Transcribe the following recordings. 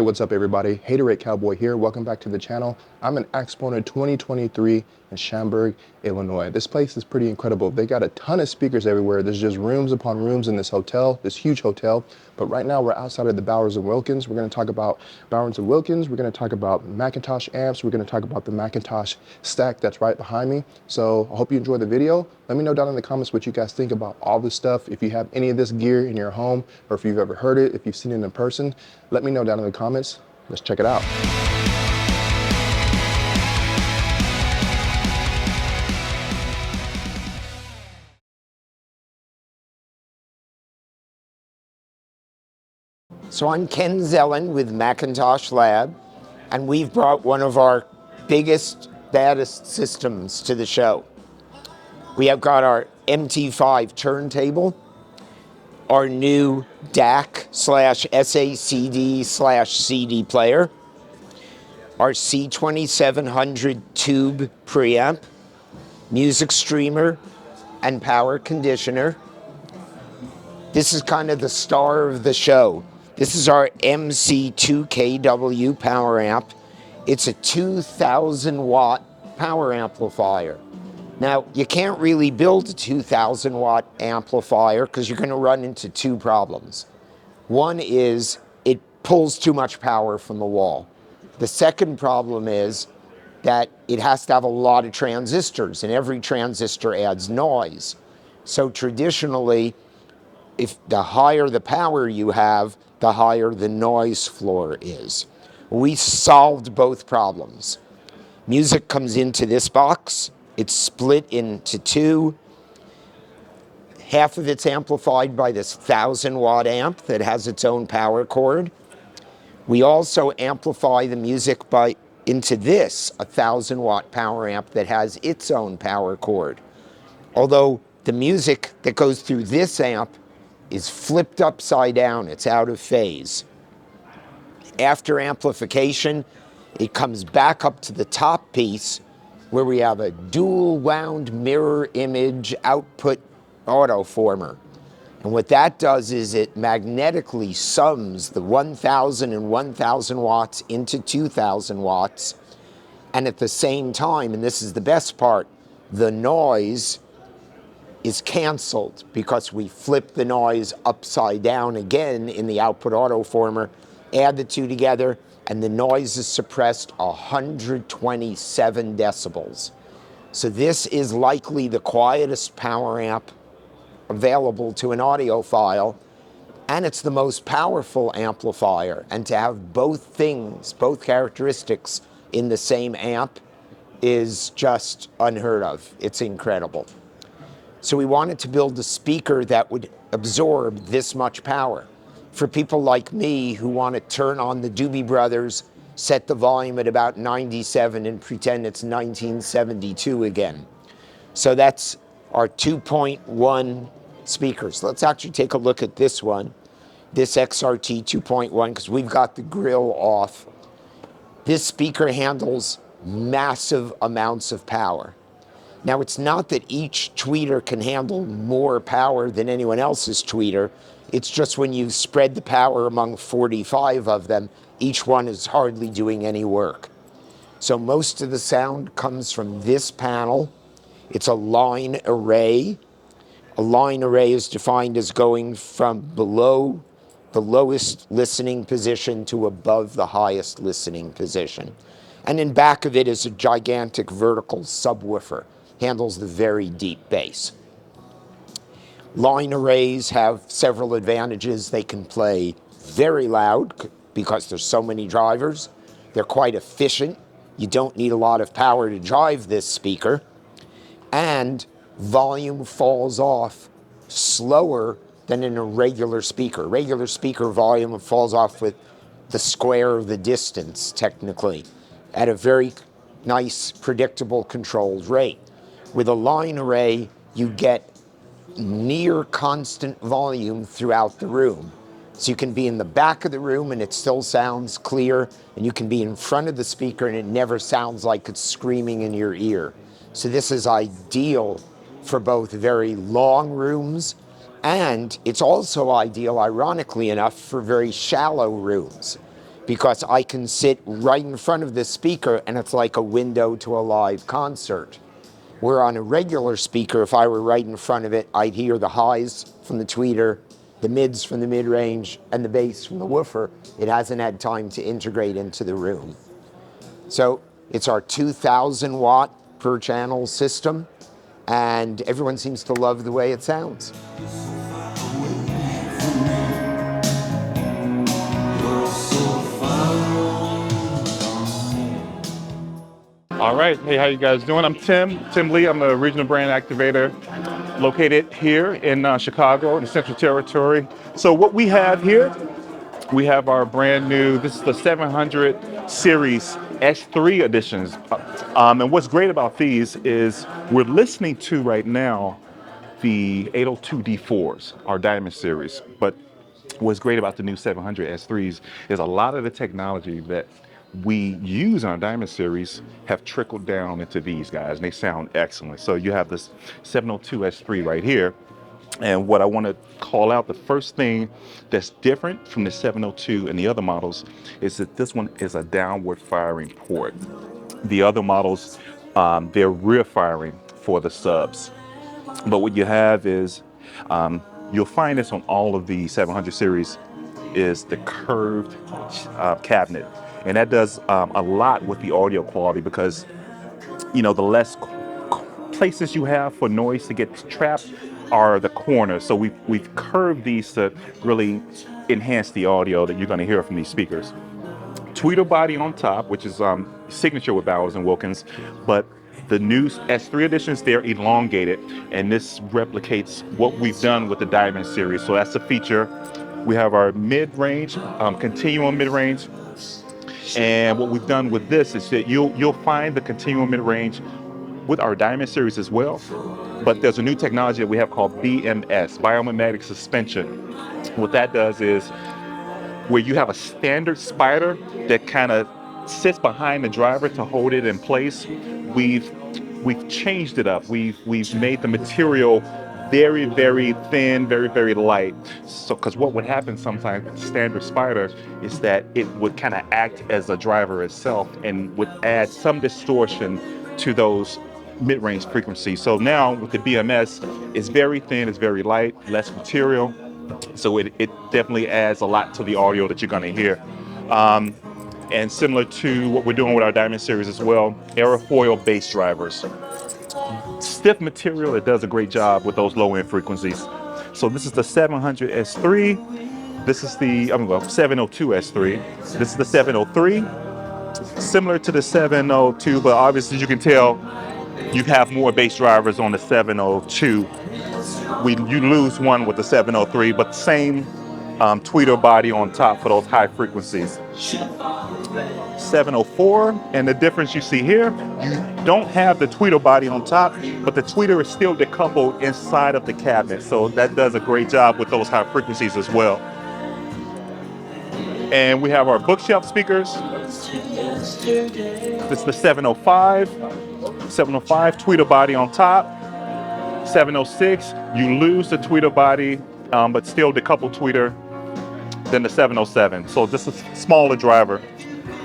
what's up everybody? Haterade Cowboy here. Welcome back to the channel. I'm in Exponent 2023 in Schaumburg, Illinois. This place is pretty incredible. They got a ton of speakers everywhere. There's just rooms upon rooms in this hotel, this huge hotel. But right now we're outside of the Bowers Wilkins. We're going to talk about Bowers Wilkins. We're going to talk about McIntosh Amps. We're going to talk about the McIntosh Stack that's right behind me. So I hope you enjoy the video. Let me know down in the comments what you guys think about all this stuff. If you have any of this gear in your home, or if you've ever heard it, if you've seen it in person, let me know down in the comments. Let's check it out. So I'm Ken Zellen with McIntosh Lab, and we've brought one of our biggest, baddest systems to the show. We have got our MT5 turntable, our new DAC/SACD/CD player, our C2700 tube preamp, music streamer, and power conditioner. This is kind of the star of the show. This is our MC2KW power amp. It's a 2,000 watt power amplifier. Now, you can't really build a 2,000 watt amplifier because you're going to run into two problems. One is it pulls too much power from the wall. The second problem is that it has to have a lot of transistors, and every transistor adds noise. So traditionally, if the higher the power you have, the higher the noise floor is. We solved both problems. Music comes into this box. It's split into two. Half of it's amplified by this 1,000 watt amp that has its own power cord. We also amplify the music into this 1,000 watt power amp that has its own power cord. Although the music that goes through this amp is flipped upside down, it's out of phase. After amplification, it comes back up to the top piece where we have a dual wound mirror image output autoformer. And what that does is it magnetically sums the 1,000 and 1,000 watts into 2,000 watts. And at the same time, and this is the best part, the noise is canceled because we flip the noise upside down again in the output autoformer, add the two together, and the noise is suppressed 127 decibels. So this is likely the quietest power amp available to an audiophile, and it's the most powerful amplifier. And to have both things, both characteristics in the same amp is just unheard of. It's incredible. So we wanted to build a speaker that would absorb this much power. For people like me who want to turn on the Doobie Brothers, set the volume at about 97 and pretend it's 1972 again. So that's our 2.1 speakers. Let's actually take a look at this one, this XRT 2.1, because we've got the grill off. This speaker handles massive amounts of power. Now, it's not that each tweeter can handle more power than anyone else's tweeter. It's just when you spread the power among 45 of them, each one is hardly doing any work. So most of the sound comes from this panel. It's a line array. A line array is defined as going from below the lowest listening position to above the highest listening position. And in back of it is a gigantic vertical subwoofer. Handles the very deep bass. Line arrays have several advantages. They can play very loud because there's so many drivers. They're quite efficient. You don't need a lot of power to drive this speaker. And volume falls off slower than in a regular speaker. Regular speaker volume falls off with the square of the distance, technically, at a very nice, predictable, controlled rate. With a line array, you get near constant volume throughout the room. So you can be in the back of the room and it still sounds clear, and you can be in front of the speaker and it never sounds like it's screaming in your ear. So this is ideal for both very long rooms, and it's also ideal, ironically enough, for very shallow rooms. because I can sit right in front of the speaker and it's like a window to a live concert. Where on a regular speaker, if I were right in front of it, I'd hear the highs from the tweeter, the mids from the mid-range, and the bass from the woofer. It hasn't had time to integrate into the room. So it's our 2,000 watt per channel system, and everyone seems to love the way it sounds. All right, hey, how you guys doing? I'm Tim Lee. I'm the regional brand activator located here in Chicago in the Central Territory. So what we have here, we have our brand new, this is the 700 series S3 editions. And what's great about these is we're listening to right now the 802 D4s, our Diamond series. But what's great about the new 700 S3s is a lot of the technology that we use on our Diamond series have trickled down into these guys, and they sound excellent. So you have this 702 S3 right here. And what I want to call out, the first thing that's different from the 702 and the other models is that this one is a downward firing port. The other models, they're rear firing for the subs. But what you have is, you'll find this on all of the 700 series, is the curved cabinet. And that does a lot with the audio quality because, you know, the less places you have for noise to get trapped are the corners. So we've curved these to really enhance the audio that you're going to hear from these speakers. Tweeter body on top, which is signature with Bowers and Wilkins, but the new S3 editions, they're elongated, and this replicates what we've done with the Diamond series. So that's a feature. We have our mid-range, continuum mid-range, and what we've done with this is that you'll find the continuum mid-range with our Diamond series as well, but there's a new technology that we have called BMS, biomagnetic suspension. What that does is, where you have a standard spider that kind of sits behind the driver to hold it in place, we've changed it up. We've made the material very, very thin, very, very light. So, because what would happen sometimes with standard spider is that it would kind of act as a driver itself and would add some distortion to those mid-range frequencies. So now with the BMS, it's very thin, it's very light, less material. So it definitely adds a lot to the audio that you're going to hear. And similar to what we're doing with our Diamond series as well, aerofoil bass drivers. Stiff material, it does a great job with those low-end frequencies. So this is the 700 S3. This is the 702 S3. This is the 703. Similar to the 702, but obviously you can tell you have more bass drivers on the 702. You lose one with the 703, but same tweeter body on top for those high frequencies. 704, and the difference you see here, you don't have the tweeter body on top, but the tweeter is still decoupled inside of the cabinet. So that does a great job with those high frequencies as well. And we have our bookshelf speakers. This is the 705. 705 tweeter body on top. 706, you lose the tweeter body, but still decoupled tweeter than the 707. So just a smaller driver.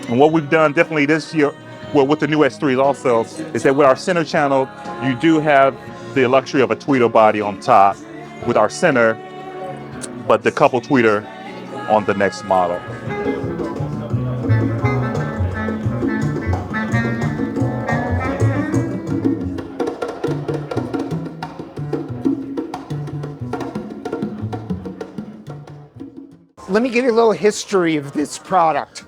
And what we've done differently this year, well, with the new S3s also, is that with our center channel, you do have the luxury of a tweeter body on top with our center, but decoupled tweeter on the next model. Let me give you a little history of this product.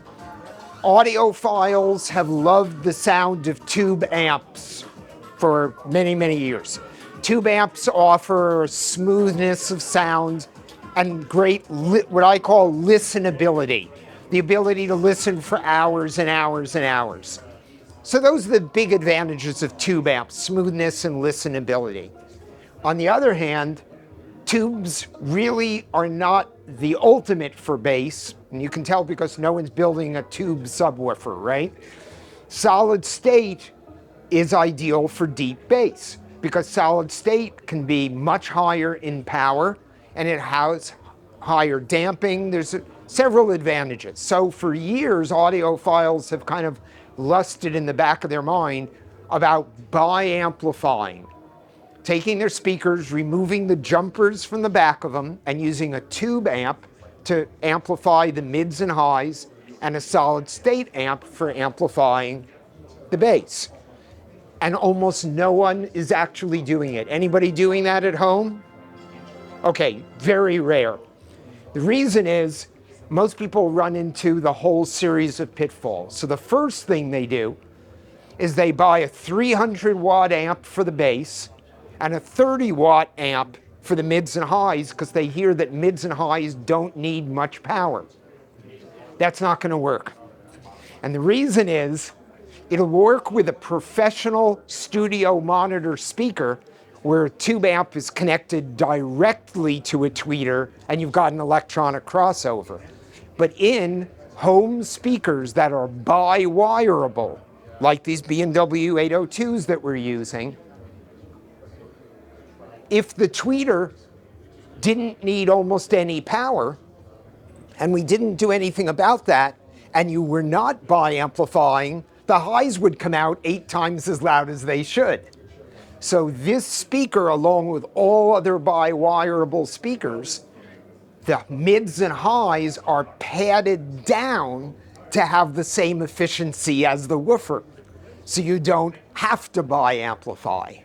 Audiophiles have loved the sound of tube amps for many, many years. Tube amps offer smoothness of sound and great, what I call listenability, the ability to listen for hours and hours and hours. So those are the big advantages of tube amps, smoothness and listenability. On the other hand, tubes really are not the ultimate for bass, and you can tell because no one's building a tube subwoofer, right? Solid state is ideal for deep bass because solid state can be much higher in power and it has higher damping. There's several advantages. So for years, audiophiles have kind of lusted in the back of their mind about bi-amplifying, taking their speakers, removing the jumpers from the back of them, and using a tube amp to amplify the mids and highs, and a solid state amp for amplifying the bass. And almost no one is actually doing it. Anybody doing that at home? Okay, very rare. The reason is most people run into the whole series of pitfalls. So the first thing they do is they buy a 300 watt amp for the bass and a 30 watt amp for the mids and highs because they hear that mids and highs don't need much power. That's not going to work. And the reason is it'll work with a professional studio monitor speaker where a tube amp is connected directly to a tweeter and you've got an electronic crossover. But in home speakers that are bi-wireable, like these B&W 802s that we're using, if the tweeter didn't need almost any power, and we didn't do anything about that, and you were not bi-amplifying, the highs would come out 8 times as loud as they should. So this speaker, along with all other bi-wireable speakers, the mids and highs are padded down to have the same efficiency as the woofer. So you don't have to bi-amplify.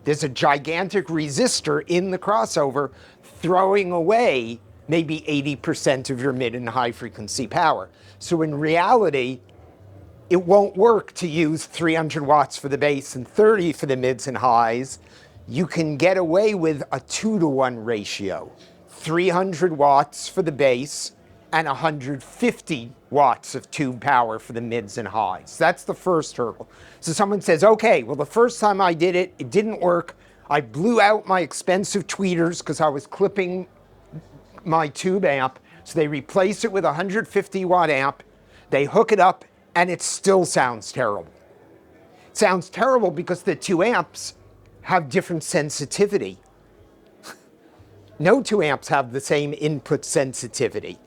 There's a gigantic resistor in the crossover throwing away maybe 80% of your mid and high frequency power. So in reality, it won't work to use 300 watts for the bass and 30 for the mids and highs. You can get away with a 2-to-1 ratio. 300 watts for the bass and 150 watts of tube power for the mids and highs. That's the first hurdle. So someone says, okay, well, the first time I did it, it didn't work. I blew out my expensive tweeters because I was clipping my tube amp. So they replace it with a 150 watt amp. They hook it up and it still sounds terrible. It sounds terrible because the 2 amps have different sensitivity. No 2 amps have the same input sensitivity.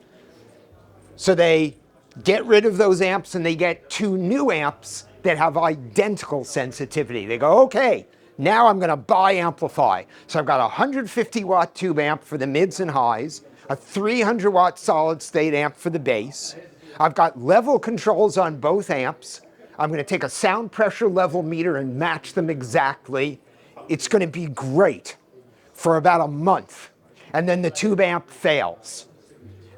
So they get rid of those amps and they get 2 new amps that have identical sensitivity. They go, okay, now I'm going to bi-amplify. So I've got a 150 watt tube amp for the mids and highs, a 300 watt solid state amp for the bass. I've got level controls on both amps. I'm going to take a sound pressure level meter and match them exactly. It's going to be great for about a month. And then the tube amp fails.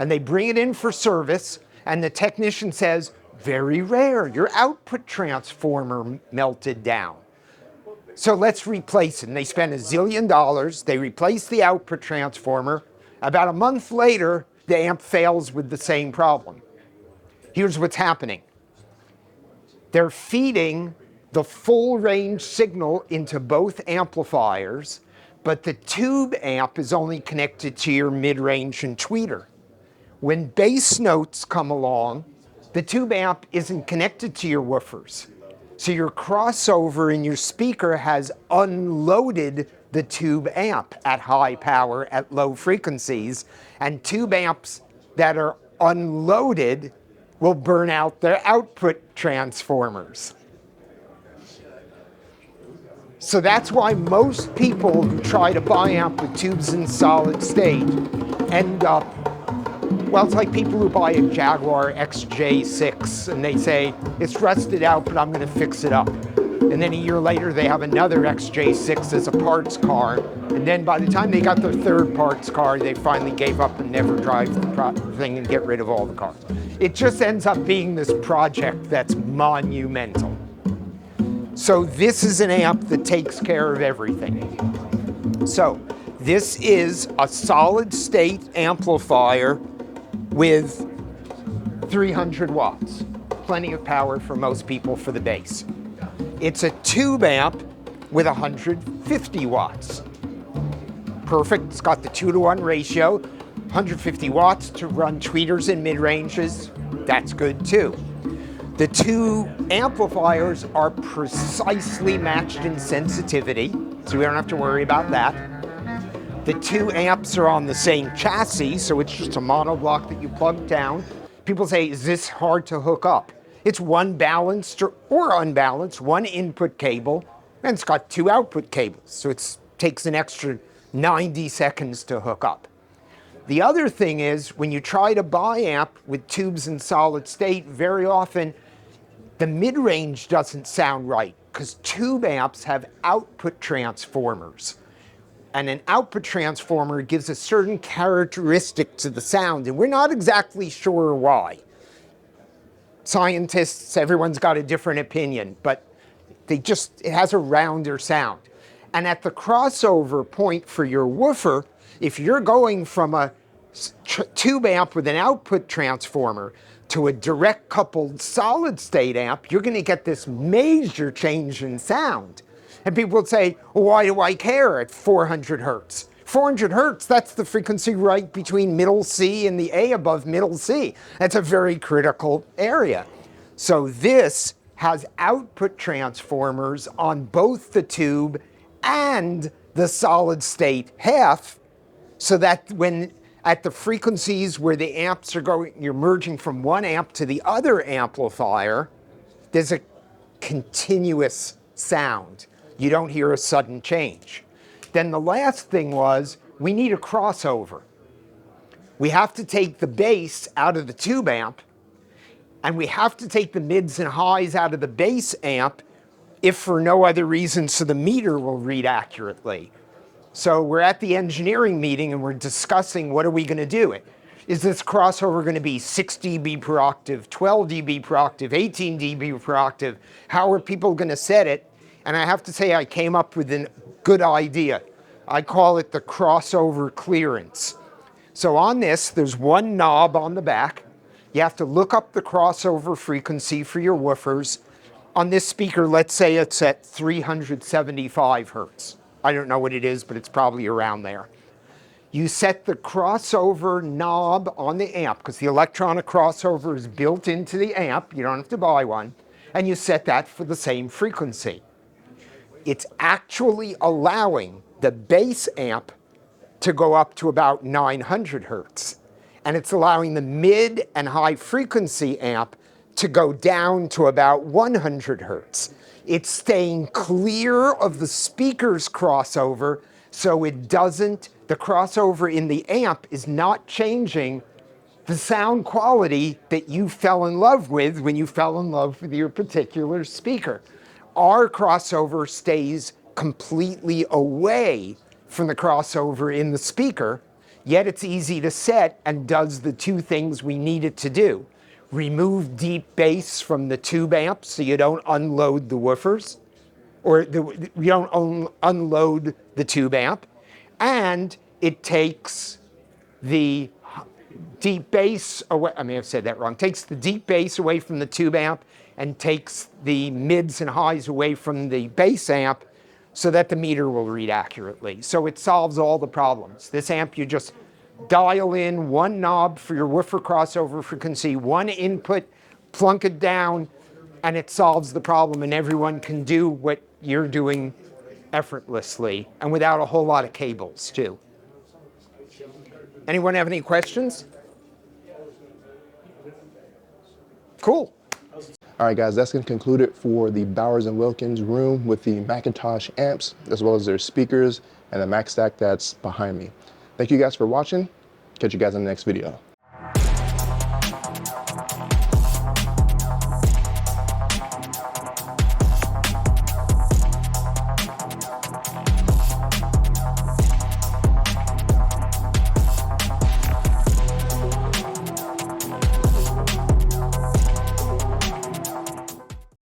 And they bring it in for service, and the technician says, very rare, your output transformer melted down. So let's replace it. And they spend $1 zillion. They replace the output transformer. About a month later, the amp fails with the same problem. Here's what's happening. They're feeding the full range signal into both amplifiers, but the tube amp is only connected to your mid-range and tweeter. When bass notes come along, the tube amp isn't connected to your woofers. So your crossover in your speaker has unloaded the tube amp at high power at low frequencies, and tube amps that are unloaded will burn out their output transformers. So that's why most people who try to bi-amp with tubes in solid state end up, well, it's like people who buy a Jaguar XJ6 and they say, it's rusted out, but I'm going to fix it up. And then a year later, they have another XJ6 as a parts car. And then by the time they got their 3rd parts car, they finally gave up and never drive the thing and get rid of all the cars. It just ends up being this project that's monumental. So this is an amp that takes care of everything. So this is a solid state amplifier with 300 watts. Plenty of power for most people for the bass. It's a tube amp with 150 watts. Perfect, it's got the 2-to-1 ratio, 150 watts to run tweeters and mid-ranges. That's good too. The 2 amplifiers are precisely matched in sensitivity, so we don't have to worry about that. The two amps are on the same chassis, so it's just a monoblock that you plug down. People say, is this hard to hook up? It's one balanced or unbalanced, one input cable, and it's got two output cables, so it takes an extra 90 seconds to hook up. The other thing is, when you try to buy amp with tubes in solid state, very often the mid-range doesn't sound right, because tube amps have output transformers. And an output transformer gives a certain characteristic to the sound, and we're not exactly sure why. Scientists, everyone's got a different opinion, but it has a rounder sound. And at the crossover point for your woofer, if you're going from a tube amp with an output transformer to a direct coupled solid state amp, you're going to get this major change in sound. And people would say, well, why do I care at 400 hertz? 400 hertz, that's the frequency right between middle C and the A above middle C. That's a very critical area. So this has output transformers on both the tube and the solid state half, so that when at the frequencies where the amps are going, you're merging from one amp to the other amplifier, there's a continuous sound. You don't hear a sudden change. Then the last thing was, we need a crossover. We have to take the bass out of the tube amp, and we have to take the mids and highs out of the bass amp, if for no other reason so the meter will read accurately. So we're at the engineering meeting and we're discussing, what are we going to do? Is this crossover going to be 6 dB per octave, 12 dB per octave, 18 dB per octave? How are people going to set it? And I have to say, I came up with a good idea. I call it the crossover clearance. So on this, there's one knob on the back. You have to look up the crossover frequency for your woofers. On this speaker, let's say it's at 375 hertz. I don't know what it is, but it's probably around there. You set the crossover knob on the amp, because the electronic crossover is built into the amp. You don't have to buy one. And you set that for the same frequency. It's actually allowing the bass amp to go up to about 900 hertz. And it's allowing the mid and high frequency amp to go down to about 100 hertz. It's staying clear of the speaker's crossover, so it doesn't, the crossover in the amp is not changing the sound quality that you fell in love with when you fell in love with your particular speaker. Our crossover stays completely away from the crossover in the speaker, yet it's easy to set and does the two things we need it to do. Remove deep bass from the tube amp so you don't unload the woofers, or you don't unload the tube amp, and it takes the deep bass away, I may have said that wrong, takes the deep bass away from the tube amp and takes the mids and highs away from the bass amp so that the meter will read accurately. So it solves all the problems. This amp, you just dial in one knob for your woofer crossover frequency, one input, plunk it down, and it solves the problem, and everyone can do what you're doing effortlessly and without a whole lot of cables too. Anyone have any questions? Cool. All right, guys, that's going to conclude it for the Bowers and Wilkins room with the McIntosh amps, as well as their speakers and the Mac Stack that's behind me. Thank you guys for watching. Catch you guys in the next video.